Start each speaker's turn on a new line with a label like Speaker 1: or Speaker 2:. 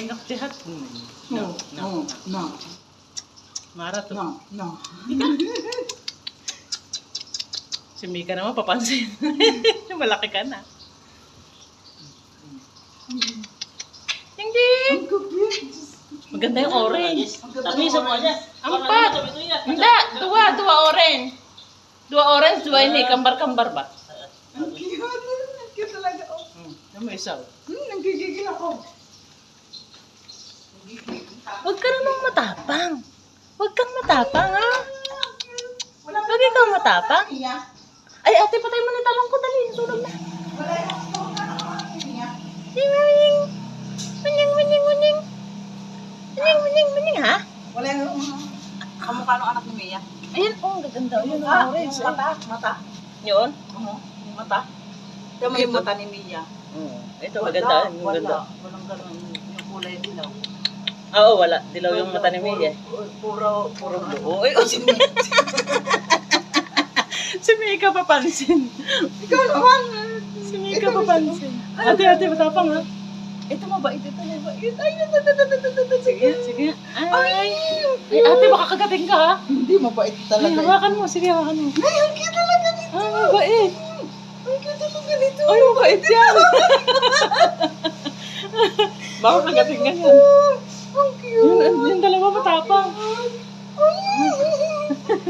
Speaker 1: Banyak jahat.
Speaker 2: No, no, no,
Speaker 1: Mara to.
Speaker 2: no, no.
Speaker 1: Si Mika naman papansin. Malaki ka na. Hindi.
Speaker 2: Ang kapit.
Speaker 1: Maganda yung orange.
Speaker 3: Tapi semuanya.
Speaker 1: Ampat. Hindi. Dua orange. Dua orange, dua ini. Kambar-kambar ba?
Speaker 2: Ang cute. Ang cute talaga. Oh.
Speaker 1: Ano mo isa?
Speaker 2: Nanggigigil ako.
Speaker 1: Huwag ka namang matapang. Huwag kang matapang, ha? Huwag ikaw matapang. Ay, ate, patay mo na talong ko. Dali, nasunog na.
Speaker 2: Wala yung
Speaker 1: Ding, muning, muning, ha?
Speaker 2: Wala yung kamukha ng anak ni Mia.
Speaker 1: Ayan, oh, ang gaganda. Yun,
Speaker 2: Ah,
Speaker 1: ang orange.
Speaker 2: mata.
Speaker 1: Yun?
Speaker 2: Yung mata. Tama yung mata ni Mia.
Speaker 1: Ito, maganda. Yung maganda.
Speaker 2: Walang ganun. Yung kulay dilaw.
Speaker 1: Oo, wala. Dilaw yung mata ni Mia.
Speaker 2: Puro
Speaker 1: Oo, ay, si Si Mika papansin.
Speaker 2: Ikaw naman.
Speaker 1: Si Mika papansin. Ate, matapang, ha? Ito mabait. Ay, sige. Ay, ate, baka kagating ka, ha?
Speaker 2: Hindi, mabait
Speaker 1: Ay,
Speaker 2: talaga.
Speaker 1: hawakan mo. Sige, hawakan mo.
Speaker 2: Ay, ang cute talaga nito.
Speaker 1: Ah, mabait.
Speaker 2: Ang cute talaga nito.
Speaker 1: Ay, mabait yan. Baka kagating ka yan.
Speaker 2: Ang cute.
Speaker 1: Yung dalawa matapang.
Speaker 2: Ay,